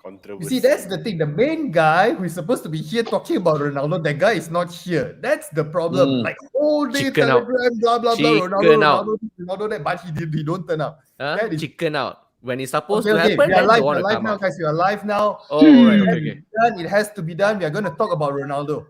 You see, that's the thing. The main guy who is supposed to be here talking about Ronaldo, that guy is not here. That's the problem. Like whole day Chicken out. Telegram, blah blah blah. Chicken out. Ronaldo, that, but he don't turn up. That is Chicken out. When it's supposed to okay. happen, We are then live. don't want We're to live come now, out. guys. We are live now. Oh, right. Okay. It has to be done. We are going to talk about Ronaldo.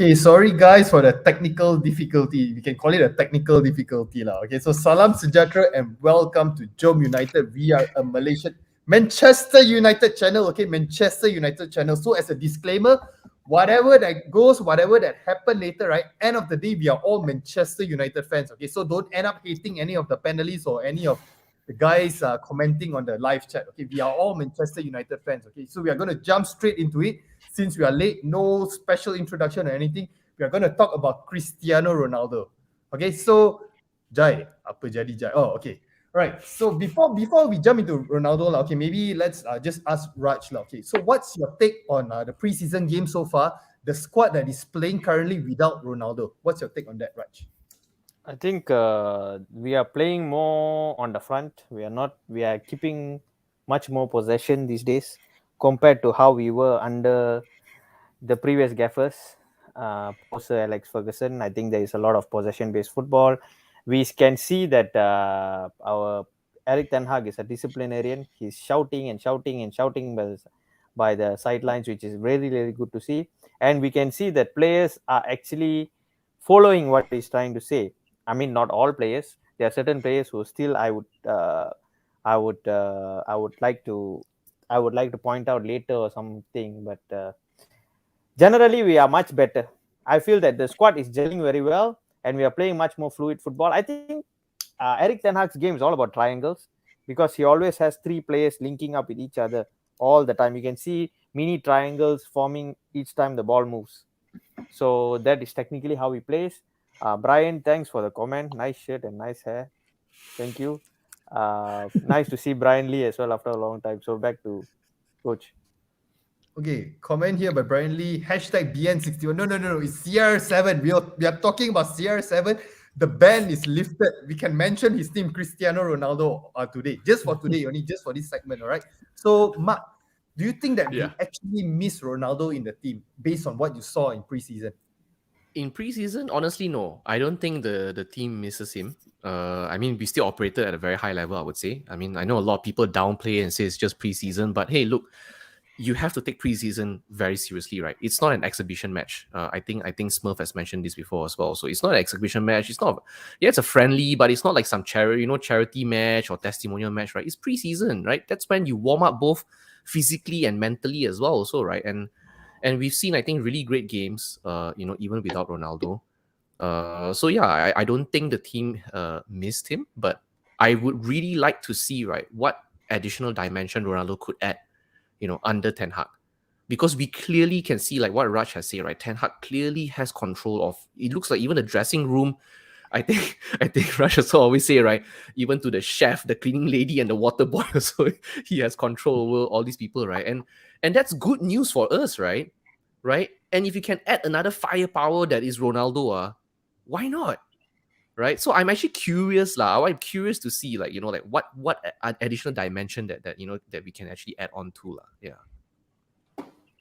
Okay, sorry guys for the technical difficulty. We can call it a technical difficulty lah. Okay, so salam sejahtera and welcome to JomUnited. We are a Manchester United channel. Okay, Manchester United channel. So as a disclaimer, whatever that goes, whatever that happened later, right? End of the day, we are all Manchester United fans. Okay, so don't end up hating any of the panelists or any of the guys commenting on the live chat. Okay, we are all Manchester United fans. Okay, so we are going to jump straight into it. Since we are late, no special introduction or anything. We are going to talk about Cristiano Ronaldo. Okay, so Jai, apa jadi Jai? Oh, okay. All right. So before we jump into Ronaldo, okay, maybe let's just ask Raj. Okay, so what's your take on the preseason game so far? The squad that is playing currently without Ronaldo. What's your take on that, Raj? I think we are playing more on the front. We are keeping much more possession these days compared to how we were under the previous gaffers, post Sir Alex Ferguson. I think there is a lot of possession-based football. We can see that our Erik ten Hag is a disciplinarian. He's shouting and shouting and shouting by the sidelines, which is really, really good to see. And we can see that players are actually following what he's trying to say. I mean, not all players. There are certain players who still I would like to point out later or something, but generally we are much better. I feel that the squad is gelling very well and we are playing much more fluid football. I think Erik ten Hag's game is all about triangles because he always has three players linking up with each other all the time. You can see mini triangles forming each time the ball moves. So that is technically how he plays. Brian, thanks for the comment. Nice shirt and nice hair. Thank you. Nice to see Brian Lee as well after a long time. So back to Coach. Okay, comment here by Brian Lee. Hashtag BN61. No. It's CR7. We are talking about CR7. The ban is lifted. We can mention his team, Cristiano Ronaldo, today. Just for today, only just for this segment, all right? So, Mark, do you think that we actually miss Ronaldo in the team based on what you saw in preseason? In preseason, honestly, no. I don't think the team misses him. I mean, we still operated at a very high level, I would say. I mean, I know a lot of people downplay and say it's just preseason, but hey, look, you have to take preseason very seriously, right? It's not an exhibition match. I think Smurf has mentioned this before as well. So it's not an exhibition match. It's not. Yeah, it's a friendly, but it's not like some charity match or testimonial match, right? It's preseason, right? That's when you warm up both physically and mentally as well, also, right? And we've seen, I think, really great games, even without Ronaldo. So yeah, I don't think the team missed him, but I would really like to see, right, what additional dimension Ronaldo could add, under Ten Hag. Because we clearly can see, like what Raj has said, right, Ten Hag clearly has control of, it looks like even the dressing room, I think Raj also always say, right, even to the chef, the cleaning lady and the water boy also, he has control over all these people, right? And that's good news for us, right? And if you can add another firepower that is Ronaldo, why not? Right? So I'm actually curious I'm curious to see what additional dimension that we can actually add on to Yeah.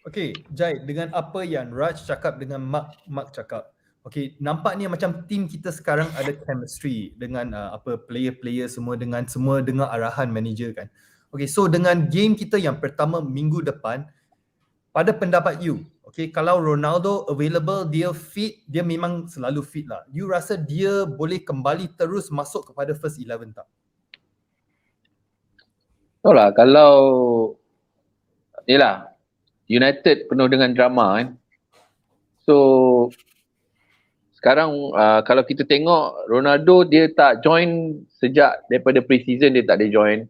Okay, Jai, dengan apa yang Raj cakap dengan Mark cakap. Okay, nampaknya macam team kita sekarang ada chemistry dengan player-player semua dengar arahan manager kan. Okay, so dengan game kita yang pertama minggu depan, pada pendapat you, okay, kalau Ronaldo available, dia fit, dia memang selalu fit lah. You rasa dia boleh kembali terus masuk kepada first 11 tak? Tahu lah, kalau yelah, United penuh dengan drama kan. So sekarang kalau kita tengok Ronaldo, dia tak join sejak daripada pre-season, dia tak ada join.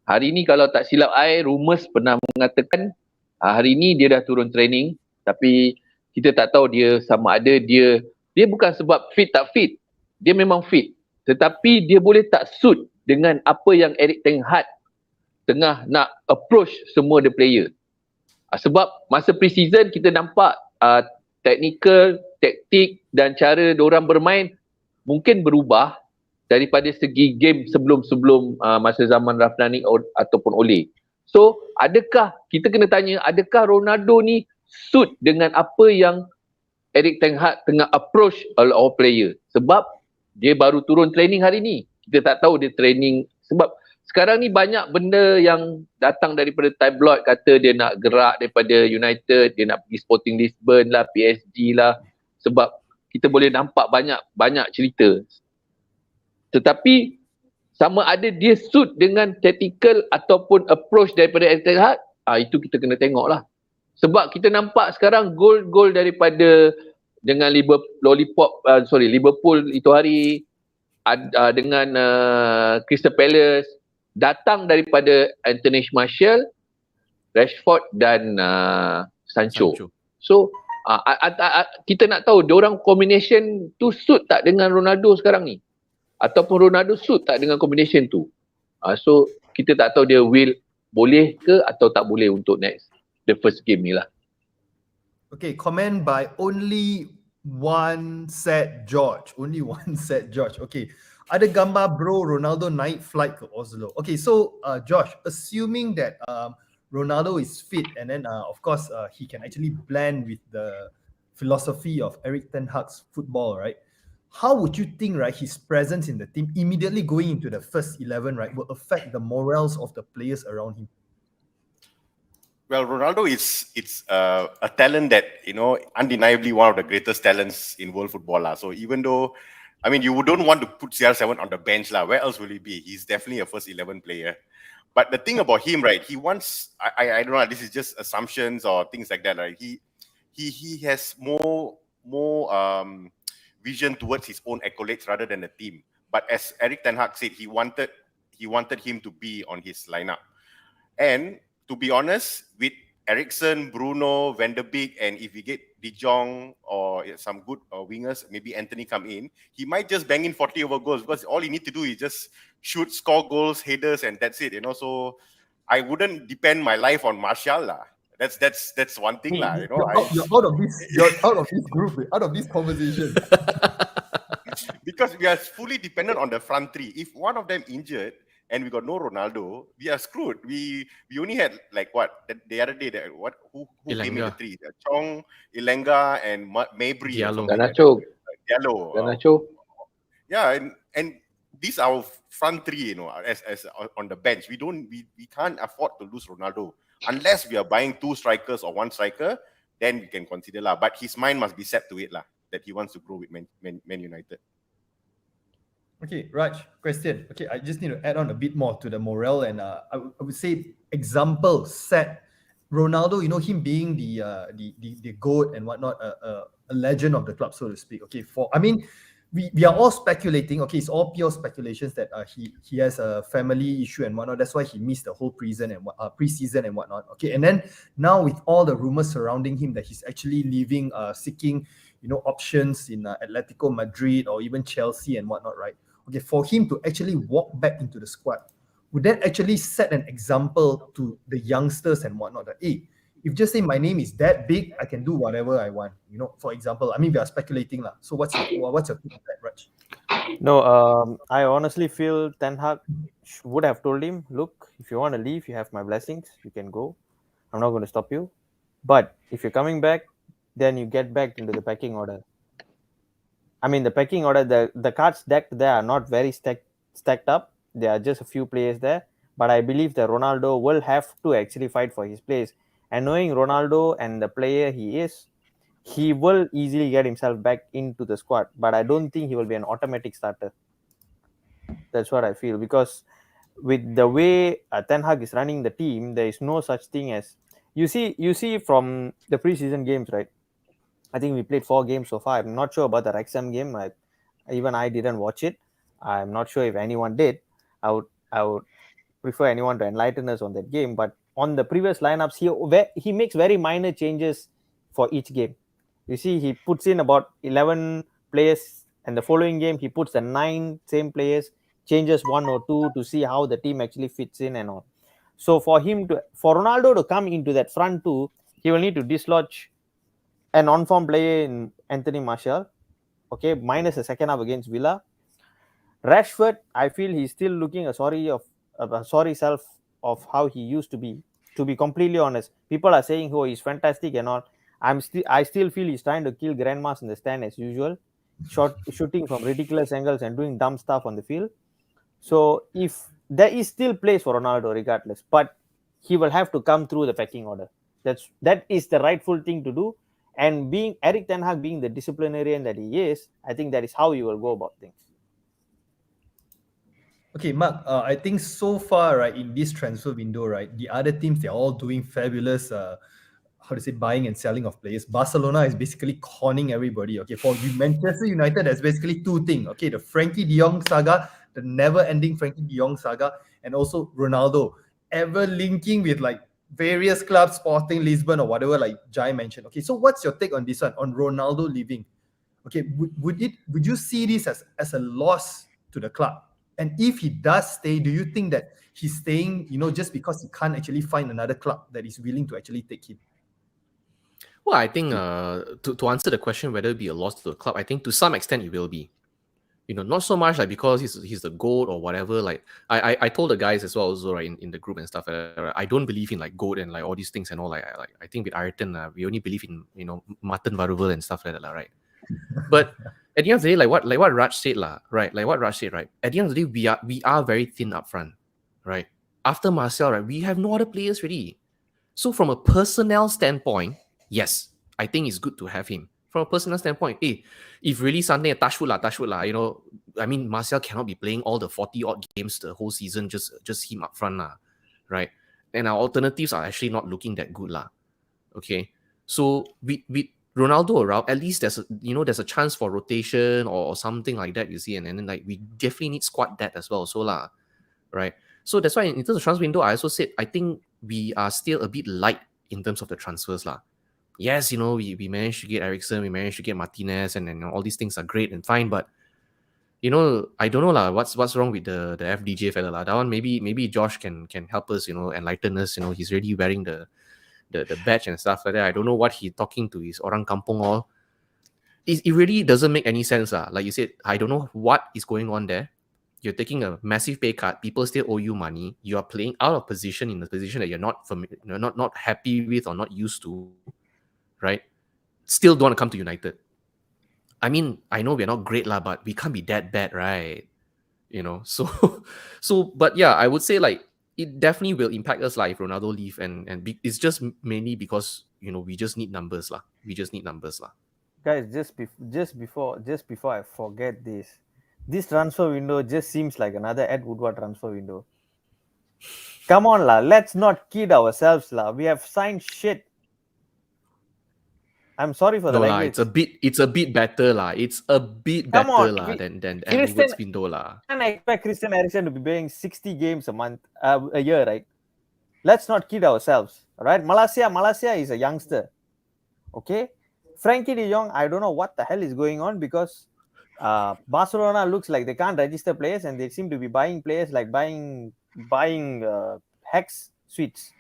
Hari ni kalau tak silap rumours pernah mengatakan hari ni dia dah turun training, tapi kita tak tahu dia sama ada dia bukan sebab fit tak fit, dia memang fit. tetapi dia boleh tak suit dengan apa yang Erik ten Hag tengah nak approach semua the player. Sebab masa pre-season kita nampak technical, taktik dan cara diorang bermain mungkin berubah daripada segi game sebelum-sebelum masa zaman Rafnani ataupun Ole. So, kita kena tanya, adakah Ronaldo ni suit dengan apa yang Erik ten Hag tengah approach our player? Sebab dia baru turun training hari ni. Kita tak tahu dia training sebab sekarang ni banyak benda yang datang daripada tabloid kata dia nak gerak daripada United, dia nak pergi Sporting Lisbon lah, PSG lah. Sebab kita boleh nampak banyak cerita. Tetapi sama ada dia suit dengan tactical ataupun approach daripada Erik ten Hag, itu kita kena tengok lah. Sebab kita nampak sekarang gol-gol daripada dengan Liverpool itu hari dengan Crystal Palace datang daripada Anthony Martial, Rashford dan Sancho. So kita nak tahu diorang combination tu suit tak dengan Ronaldo sekarang ni? Ataupun Ronaldo suit tak dengan combination tu? So kita tak tahu dia boleh ke atau tak boleh untuk the first game ni lah. Okay, comment by only one set George. Only one set George. Okay. Ada gambar bro Ronaldo naik flight ke Oslo. Okay, so Josh, assuming that Ronaldo is fit and then of course he can actually blend with the philosophy of Erik ten Hag's football, right? How would you think, right, his presence in the team immediately going into the first 11, right, will affect the morals of the players around him? Well, Ronaldo is a talent that, undeniably one of the greatest talents in world football. So even though, you don't want to put CR7 on the bench. Where else will he be? He's definitely a first 11 player. But the thing about him, right, he wants, I don't know, this is just assumptions or things like that. Right? He has more vision towards his own accolades rather than the team. But as Erik ten Hag said, he wanted him to be on his lineup. And to be honest, with Eriksen, Bruno, Van der Beek, and if we get De Jong or some good wingers, maybe Anthony come in, he might just bang in 40 over goals because all he need to do is just shoot, score goals, headers, and that's it. So I wouldn't depend my life on Martial lah. That's one thing lah. You're out of this group, out of this conversation. Because we are fully dependent on the front three. If one of them injured, and we got no Ronaldo, we are screwed. We only had the other day who came in the three? Chong, Ilenga, and Mabry. Garnacho. Yeah, and these are our front three, as on the bench. We can't afford to lose Ronaldo unless we are buying two strikers or one striker. Then we can consider lah. But his mind must be set to it lah, that he wants to grow with Man United. Okay, Raj, question. Okay, I just need to add on a bit more to the morale, and I would say example set Ronaldo. Him being the GOAT and whatnot, a legend of the club, so to speak. Okay, we are all speculating. Okay, it's all pure speculations that he has a family issue and whatnot. That's why he missed the whole preseason and whatnot. Okay, and then now with all the rumors surrounding him that he's actually leaving, seeking options in Atletico Madrid or even Chelsea and whatnot, right? Okay, for him to actually walk back into the squad, would that actually set an example to the youngsters and whatnot? That, hey, if just say my name is that big, I can do whatever I want. For example, we are speculating lah. So what's your take on that, Raj? No, I honestly feel Ten Hag would have told him, look, if you want to leave, you have my blessings. You can go. I'm not going to stop you. But if you're coming back, then you get back into the pecking order. The pecking order, the cards stacked there are not very stacked up. There are just a few players there. But I believe that Ronaldo will have to actually fight for his place. And knowing Ronaldo and the player he is, he will easily get himself back into the squad. But I don't think he will be an automatic starter. That's what I feel. Because with the way Ten Hag is running the team, there is no such thing as... You see from the preseason games, right? I think we played 4 games so far. I'm not sure about the Wrexham game. I didn't watch it. I'm not sure if anyone did. I would prefer anyone to enlighten us on that game. But on the previous lineups, he makes very minor changes for each game. You see, he puts in about 11 players and the following game he puts the 9 same players, changes 1 or 2 to see how the team actually fits in and all. So for Ronaldo to come into that front two, he will need to dislodge an on-form player in Anthony Martial, okay, minus the second half against Villa. Rashford, I feel he's still looking a sorry self of how he used to be. To be completely honest, people are saying, "Oh, he's fantastic and all." I still feel he's trying to kill grandmas in the stand as usual, shooting from ridiculous angles and doing dumb stuff on the field. So if there is still place for Ronaldo, regardless, but he will have to come through the pecking order. That is the rightful thing to do. And being Eric Ten Hag being the disciplinarian that he is, I think that is how you will go about things. Okay, Mark, I think so far, right, in this transfer window, right, the other teams, they're all doing fabulous, how to say, buying and selling of players. Barcelona is basically conning everybody. Okay, for Manchester United, there's basically two things. Okay, the Frankie de Jong saga, the never-ending Frankie de Jong saga, and also Ronaldo, ever linking with like various clubs, Sporting Lisbon or whatever, like Jai mentioned. Okay, so what's your take on this one, on Ronaldo leaving? Okay, would you see this as a loss to the club? And if he does stay, do you think that he's staying, just because he can't actually find another club that is willing to actually take him? Well, I think to answer the question whether it be a loss to the club, I think to some extent it will be. Not so much like because he's the GOAT or whatever. Like I told the guys as well also, right, in the group and stuff. I don't believe in like GOAT and like all these things and all. I think with Ayrton, we only believe in mutton varuval and stuff like that, right? But at the end of the day, like what Raj said, right? Like what Raj said, right? At the end of the day, we are very thin up front, right? After Martial, right, we have no other players ready. So from a personnel standpoint, yes, I think it's good to have him. From a personal standpoint, if really something touch wood lah, I mean, Martial cannot be playing all the 40 odd games the whole season, just him up front lah, right? And our alternatives are actually not looking that good lah. Okay, so with Ronaldo around, at least there's a chance for rotation or something like that, you see, and then like we definitely need squad depth as well, so lah, right? So that's why in terms of transfer window, I also said I think we are still a bit light in terms of the transfers lah. Yes, we managed to get Eriksen, we managed to get Martinez, and all these things are great and fine, but I don't know lah. What's wrong with the FDJ fella lah? That one maybe Josh can help us, enlighten us. He's really wearing the badge and stuff like that. I don't know what he's talking to his orang kampung all. It really doesn't make any sense lah. Like you said, I don't know what is going on there. You're taking a massive pay cut. People still owe you money. You are playing out of position in a position that you're not happy with or not used to, right? Still don't want to come to United. I mean, I know we're not great lah, but we can't be that bad, right? So but yeah, I would say like it definitely will impact us like if Ronaldo leave, and it's just mainly because we just need numbers lah. We just need numbers lah. Guys, just before I forget this transfer window just seems like another Ed Woodward transfer window. Come on lah, let's not kid ourselves lah. We have signed shit. I'm sorry for the language. It's a bit better lah. It's a bit better lah than Ed Woodward's window lah. I expect Christian Eriksen to be playing 60 games a year, right? Let's not kid ourselves, right? Malaysia is a youngster, okay? Frankie de Jong, I don't know what the hell is going on, because Barcelona looks like they can't register players and they seem to be buying players like buying hex sweets.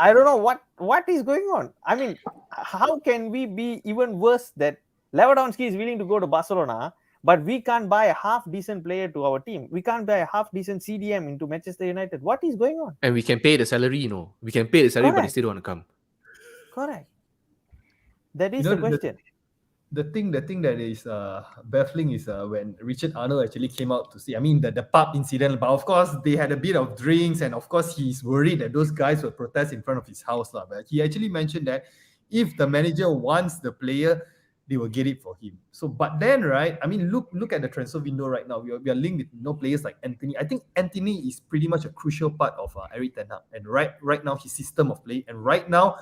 I don't know what is going on. I mean, how can we be even worse that Lewandowski is willing to go to Barcelona, but we can't buy a half-decent player to our team? We can't buy a half-decent CDM into Manchester United. What is going on? And we can pay the salary, We can pay the salary, but they still don't want to come. Correct. That is the question. The thing that is baffling is when Richard Arnold actually came out to see. I mean, the pub incident, but of course they had a bit of drinks, and of course he's worried that those guys will protest in front of his house. But he actually mentioned that if the manager wants the player, they will get it for him. So, but then, right? I mean, look at the transfer window right now. We are linked with players like Anthony. I think Anthony is pretty much a crucial part of Eric Ten Hag, and right now his system of play, and right now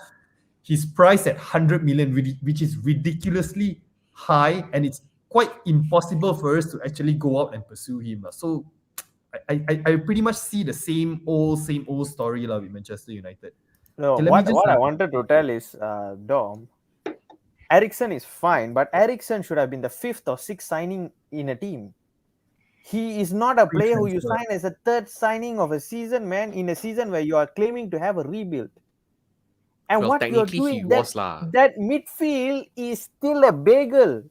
he's priced at 100 million, which is ridiculously high, and it's quite impossible for us to actually go out and pursue him. So I pretty much see the same old story with Manchester United. No, okay, what I wanted to tell is, Dom, Eriksen is fine, but Eriksen should have been the 5th or 6th signing in a team. He is not a player who you sign as a third signing of a season, man, in a season where you are claiming to have a rebuild. And Well, what you're technically he doing, was lah. that midfield is still a bagel.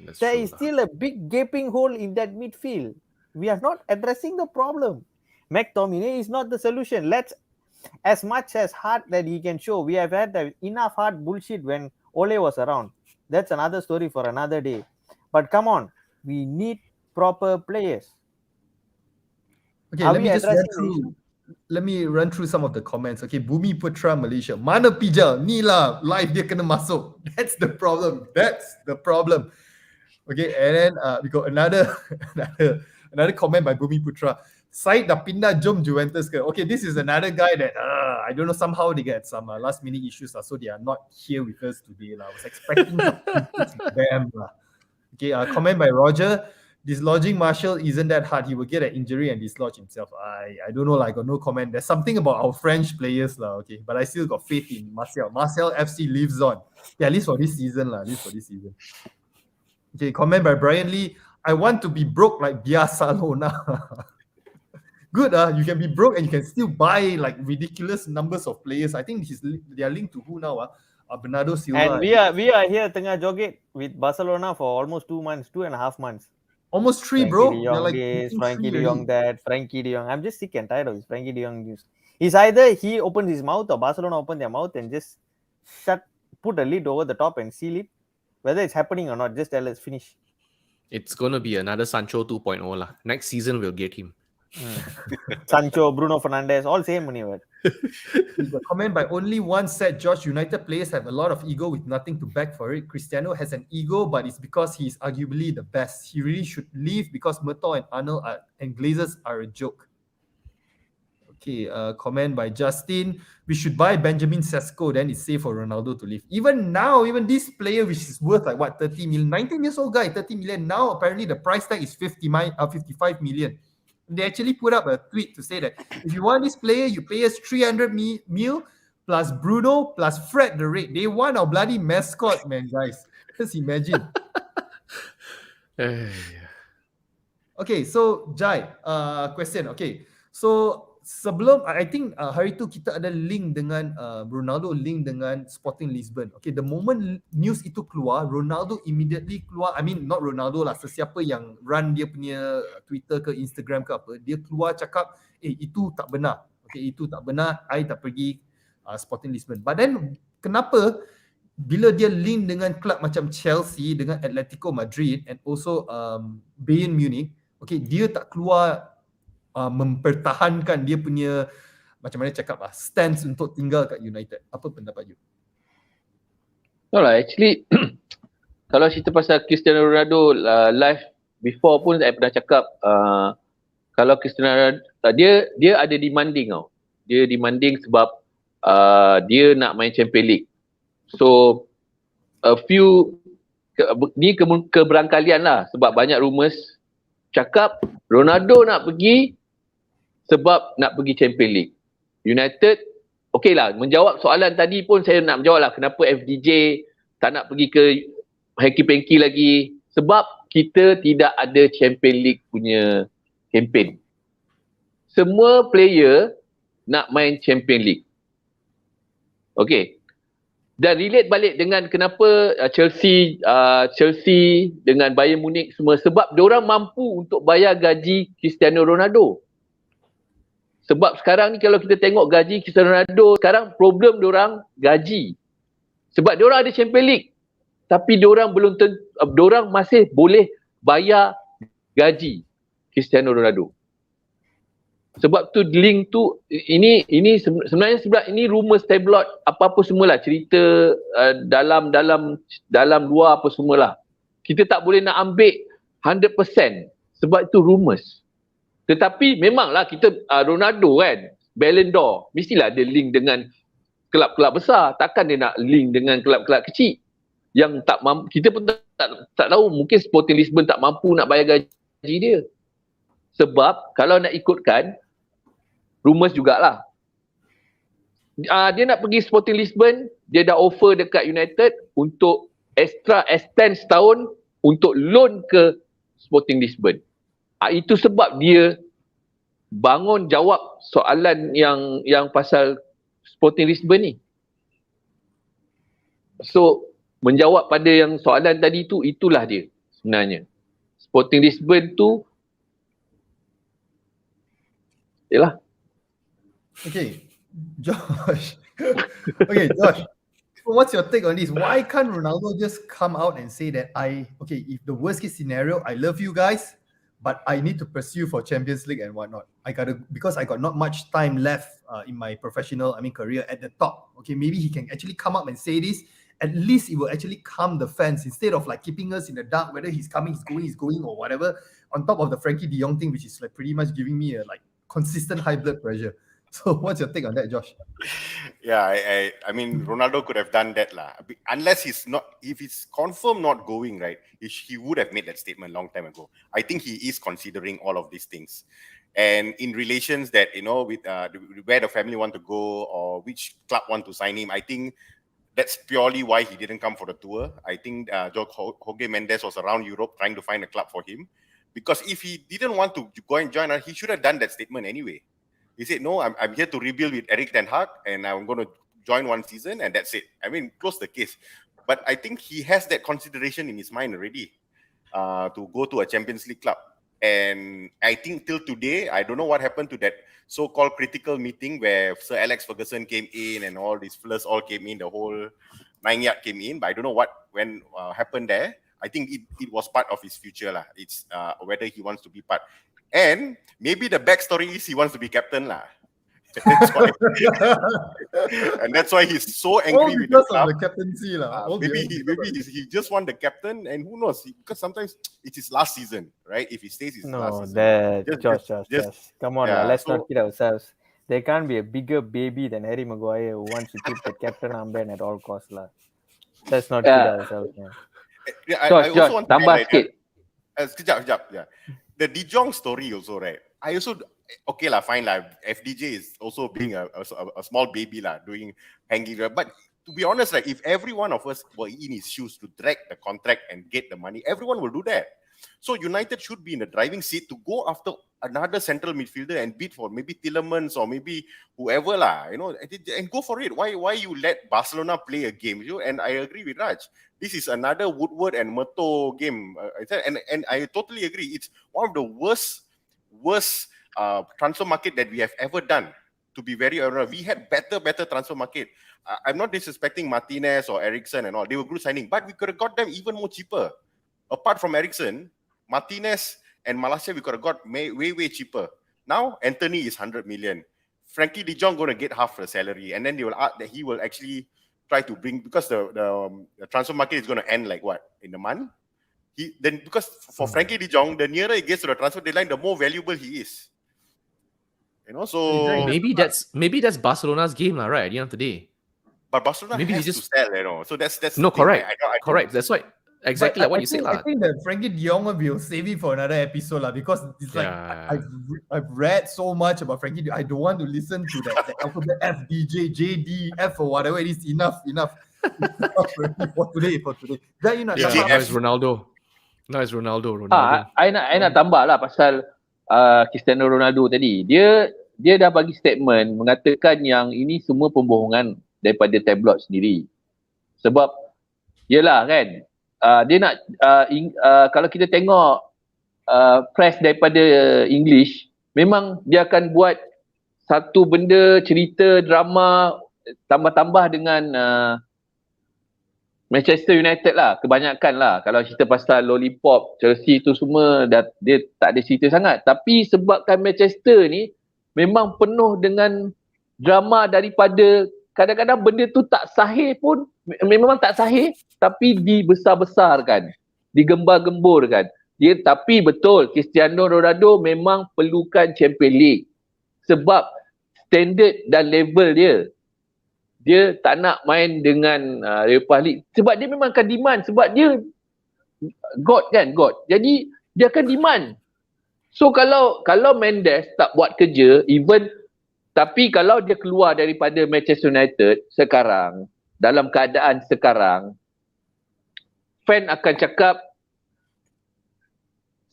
That's There true is lah. still a big gaping hole in that midfield. We are not addressing the problem. McTominay is not the solution. Let's, as much as heart that he can show, we have had enough heart bullshit when Ole was around. That's another story for another day. But come on, we need proper players. Okay, Are let we me just run addressing the through. issue? Let me run through some of the comments. Okay, Bumi Putra Malaysia. Mana Pijal? Ni lah live dia kena masuk. That's the problem. That's the problem. Okay, and then we got another another comment by Bumi Putra. Said dah pindah jom Juventus ke? Okay, this is another guy that I don't know, somehow they get some last minute issues lah, so they are not here with us today lah. I was expecting them lah. Okay, comment by Roger. Dislodging Marshall isn't that hard. He will get an injury and dislodge himself. I don't know, like, I got no comment. There's something about our French players lah, okay, but I still got faith in Marcel. Marcel FC lives on. Yeah, at least for this season lah. At least for this season. Okay, comment by Brian Lee. I want to be broke like Barcelona. Good, you can be broke and you can still buy like ridiculous numbers of players. I think they are linked to who now? Bernardo Silva. And we are here tengah joget with Barcelona for almost 2 months, 2.5 months. Almost 3, bro. They're like this, Frankie De Jong that, Frankie De Jong. I'm just sick and tired of this Frankie De Jong news. It's either he opens his mouth or Barcelona open their mouth and just put a lid over the top and seal it. Whether it's happening or not, just tell us, finish. It's gonna be another Sancho 2.0 lah. Next season we'll get him. Sancho, Bruno Fernandes, all same money. The comment by only one said George, United players have a lot of ego with nothing to back for it. Cristiano has an ego, but it's because he's arguably the best. He really should leave because Murtaugh and Arnold and Glazers are a joke. Okay, comment by Justin. We should buy Benjamin Sesko, then it's safe for Ronaldo to leave. Even now, even this player, which is worth like what, 30 million, 19 years old guy, 30 million. Now apparently the price tag is 55 million. They actually put up a tweet to say that if you want this player, you pay us 300 mil plus Bruno plus Fred the rate. They want our bloody mascot, man, guys. Just imagine. Okay, so Jai, question. Okay, so sebelum, I think hari tu kita ada link dengan Ronaldo link dengan Sporting Lisbon. Okay, the moment news itu keluar, Ronaldo immediately keluar. I mean, not Ronaldo lah, sesiapa yang run dia punya Twitter ke Instagram ke apa, dia keluar cakap, itu tak benar. Okay, itu tak benar. I tak pergi Sporting Lisbon. But then, kenapa bila dia link dengan klub macam Chelsea, dengan Atletico Madrid and also Bayern Munich, okay, dia tak keluar mempertahankan dia punya, macam mana cakap stance untuk tinggal kat United. Apa pendapat you? No lah, actually kalau cerita pasal Cristiano Ronaldo live before pun saya pernah cakap kalau Cristiano Ronaldo dia ada demanding tau. Dia demanding sebab dia nak main Champions League. So a few ni keberangkalian lah sebab banyak rumours cakap Ronaldo nak pergi sebab nak pergi Champions League. United, okey lah, menjawab soalan tadi pun saya nak menjawab lah kenapa FDJ tak nak pergi ke hanky-panky lagi. Sebab kita tidak ada Champions League punya campaign. Semua player nak main Champions League. Okey. Dan relate balik dengan kenapa Chelsea dengan Bayern Munich semua, sebab diorang mampu untuk bayar gaji Cristiano Ronaldo. Sebab sekarang ni kalau kita tengok gaji Cristiano Ronaldo, sekarang problem diorang gaji. Sebab diorang ada Champions League. Tapi diorang masih boleh bayar gaji Cristiano Ronaldo. Sebab tu link tu ini sebenarnya ini rumours tabloid apa-apa semualah, cerita dalam luar apa semualah. Kita tak boleh nak ambil 100% sebab itu rumours. Tetapi memanglah kita Ronaldo kan, Ballon d'Or, mestilah ada link dengan kelab-kelab besar. Takkan dia nak link dengan kelab-kelab kecil yang tak mampu. Kita pun tak tahu, mungkin Sporting Lisbon tak mampu nak bayar gaji dia. Sebab kalau nak ikutkan rumours jugalah. Dia nak pergi Sporting Lisbon, dia dah offer dekat United untuk extend setahun untuk loan ke Sporting Lisbon. Itu sebab dia bangun jawab soalan yang pasal Sporting Lisbon ni. So menjawab pada yang soalan tadi tu, itulah dia sebenarnya. Sporting Lisbon tu yalah. Okay, Josh. Okay, Josh. So what's your take on this? Why can't Ronaldo just come out and say that if the worst case scenario, I love you guys, but I need to pursue for Champions League and whatnot. Because I got not much time left in my professional, career at the top. Okay, maybe he can actually come up and say this. At least it will actually calm the fans instead of like keeping us in the dark whether he's coming, he's going or whatever. On top of the Frankie De Jong thing, which is like pretty much giving me a like consistent high blood pressure. So what's your take on that, Josh? Yeah, I mean, Ronaldo could have done that lah. Unless if he's confirmed not going, right, he would have made that statement long time ago. I think he is considering all of these things. And in relations that, with where the family want to go or which club want to sign him, I think that's purely why he didn't come for the tour. I think Jorge Mendes was around Europe trying to find a club for him. Because if he didn't want to go and join, he should have done that statement anyway. He said, no, I'm here to rebuild with Erik ten Hag and I'm going to join one season and that's it. I mean, close the case. But I think he has that consideration in his mind already to go to a Champions League club. And I think till today, I don't know what happened to that so-called critical meeting where Sir Alex Ferguson came in and all these flirts all came in, the whole 9 yard came in. But I don't know what happened there. I think it was part of his future lah. It's whether he wants to be part. And maybe the backstory is he wants to be captain lah. That's why. And that's why he's so angry with the club. Of the captaincy lah. Maybe he just want the captain, and who knows? Because sometimes it's his last season, right? If he stays, his last season. Josh. Come on, let's not kid ourselves. There can't be a bigger baby than Harry Maguire who wants to keep the captain armband at all costs lah. Let's not kid ourselves. I Josh, also want to tambah sikit. Sekejap. Yeah. The De Jong story also, right? I also, okay lah, fine lah. FDJ is also being a small baby lah, hanging. But to be honest, like if every one of us were in his shoes to drag the contract and get the money, everyone will do that. So United should be in the driving seat to go after another central midfielder and bid for maybe Tielemans or maybe whoever lah, and go for it. Why you let Barcelona play a game? And I agree with Raj. This is another Woodward and Murto game, and I totally agree. It's one of the worst transfer market that we have ever done. To be very honest, we had better transfer market. I'm not disrespecting Martinez or Eriksen and all. They were good signing, but we could have got them even more cheaper. Apart from Eriksen, Martinez and Malaysia, we could have got way cheaper. Now Anthony is 100 million. Frankie De Jong going to get half the salary, and then they will that he will actually try to bring, because the transfer market is going to end like what, in a month. Because for Frankie De Jong, the nearer it gets to the transfer deadline, the more valuable he is. So maybe that's Barcelona's game, right? At the end of the day. But Barcelona maybe has to sell, So that's no, correct. I correct. That's why. Exactly like what you said. I think that Frankie De Jong will save it for another episode because it's like I've read so much about Frankie De Jong. I don't want to listen to that alphabet F, DJ, JD, F or whatever it is. Enough. for today. Then now it's Ronaldo. Now it's Ronaldo. I nak tambah lah pasal Cristiano Ronaldo tadi. Dia dah bagi statement mengatakan yang ini semua pembohongan daripada tabloid sendiri. Sebab yelah kan, dia nak kalau kita tengok press daripada English, memang dia akan buat satu benda, cerita, drama tambah-tambah dengan Manchester United lah, kebanyakan lah. Kalau cerita pasal Lollipop, Chelsea tu semua dia tak ada cerita sangat. Tapi sebabkan Manchester ni memang penuh dengan drama daripada kadang-kadang benda tu tak sahih pun, memang tak sahih, tapi dibesar-besarkan, digembar-gemburkan. Tapi betul, Cristiano Ronaldo memang perlukan Champions League. Sebab standard dan level dia tak nak main dengan Europa League. Sebab dia memang akan demand. Sebab dia God. Jadi dia akan demand. So kalau Mendes tak buat kerja, even Tapi kalau dia keluar daripada Manchester United sekarang, dalam keadaan sekarang, fan akan cakap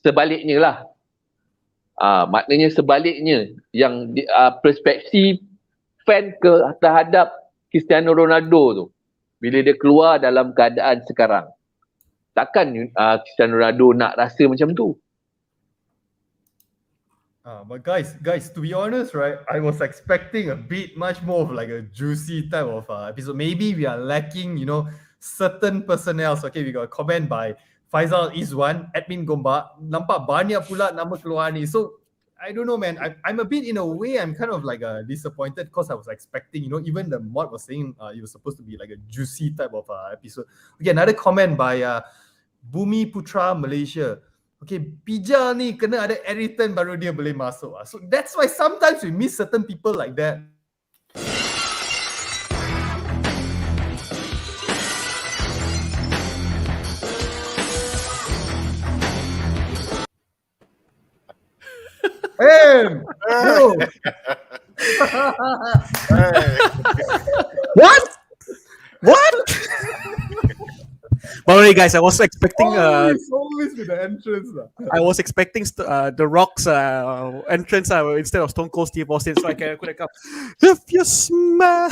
sebaliknya lah. Maknanya sebaliknya, yang perspektif fan terhadap Cristiano Ronaldo tu, bila dia keluar dalam keadaan sekarang, takkan Cristiano Ronaldo nak rasa macam tu. But guys, to be honest, right, I was expecting a bit much more of like a juicy type of episode. Maybe we are lacking, certain personnel. Okay, we got a comment by Faisal Izwan, admin Gomba. Nampak banyak pula nama keluar ni. So, I don't know, man. I'm a bit, in a way, I'm kind of like disappointed because I was expecting, even the mod was saying it was supposed to be like a juicy type of episode. Okay, another comment by Bumi Putra Malaysia. Okay, Pijal ni kena ada Eriton baru dia boleh masuk. So that's why sometimes we miss certain people like that. Bro. What? By the way, guys, I was expecting always with the entrance. I was expecting the Rock's entrance instead of Stone Cold Steve Austin, so I could have come. If you smell,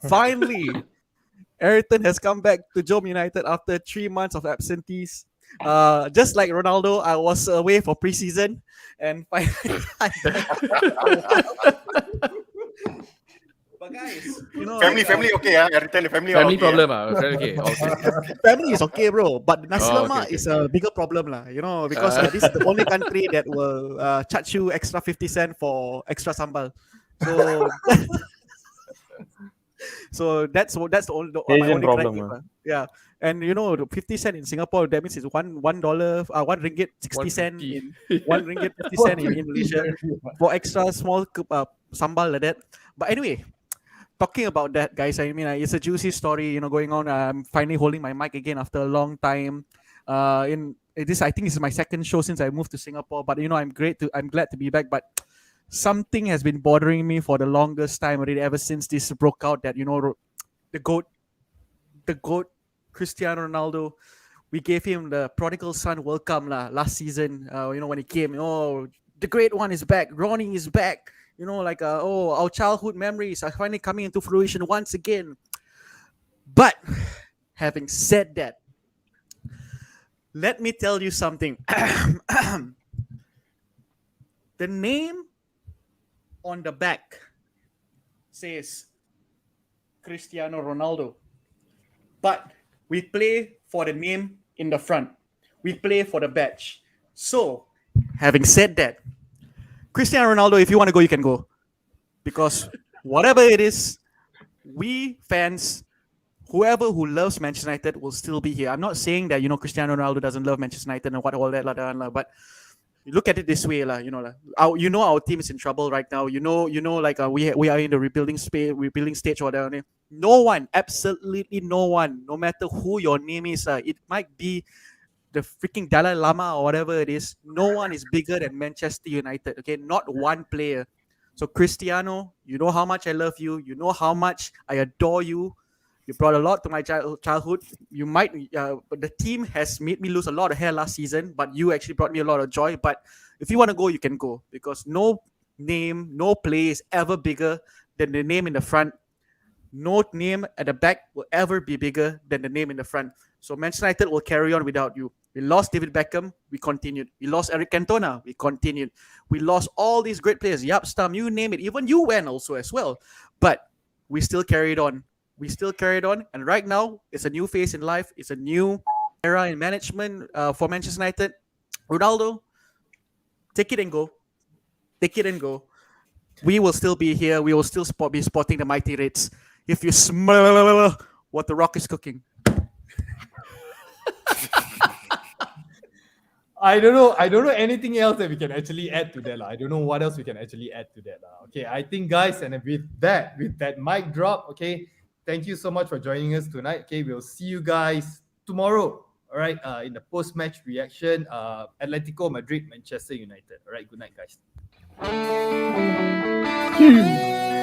finally, Ayrton has come back to JomUnited after 3 months of absentees. Just like Ronaldo, I was away for preseason, and finally, but guys, family okay, Ayrton, the family Family okay, problem, okay. family is okay, bro. But nasi Oh, lemak okay. is a bigger problem, lah. Because this is the only country that will charge you extra 50 cents for extra sambal. So, so that's the only my Asian only problem, gripe, yeah. And the 50 cent in Singapore, that means it's $1, $1 60 cent in $1 50 cent in Malaysia for extra small sambal like that. But anyway, talking about that, guys, I mean, it's a juicy story, going on. I'm finally holding my mic again after a long time. I think this is my second show since I moved to Singapore. But I'm glad to be back. But something has been bothering me for the longest time already, ever since this broke out. That the goat, Cristiano Ronaldo. We gave him the prodigal son welcome last season. When he came, the great one is back. Ronnie is back. Our childhood memories are finally coming into fruition once again. But having said that, let me tell you something. The name on the back says Cristiano Ronaldo. But we play for the name in the front. We play for the badge. So, having said that, Cristiano Ronaldo, if you want to go, you can go. Because whatever it is, we fans, whoever who loves Manchester United will still be here. I'm not saying that, Cristiano Ronaldo doesn't love Manchester United and what all that, but you look at it this way, our team is in trouble right now. We are in the rebuilding stage or whatever. No one, absolutely no one, no matter who your name is, it might be the freaking Dalai Lama or whatever it is, no one is bigger than Manchester United, okay? Not one player. So Cristiano, you know how much I love you. You know how much I adore you. You brought a lot to my childhood. You might, the team has made me lose a lot of hair last season, but you actually brought me a lot of joy. But if you want to go, you can go, because no name, no play is ever bigger than the name in the front. No name at the back will ever be bigger than the name in the front. So Manchester United will carry on without you. We lost David Beckham, we continued. We lost Eric Cantona, we continued. We lost all these great players, Yap Stam, you name it. Even you went also as well. But we still carried on. And right now, it's a new phase in life. It's a new era in management for Manchester United. Ronaldo, take it and go. We will still be here. We will still be spotting the mighty Reds. If you smell what the Rock is cooking. I don't know anything else that we can actually add to that. I don't know what else we can actually add to that. Okay, I think, guys, and with that mic drop, okay, thank you so much for joining us tonight. Okay, we'll see you guys tomorrow. All right, in the post-match reaction, Atletico Madrid, Manchester United. All right, good night, guys. Kill.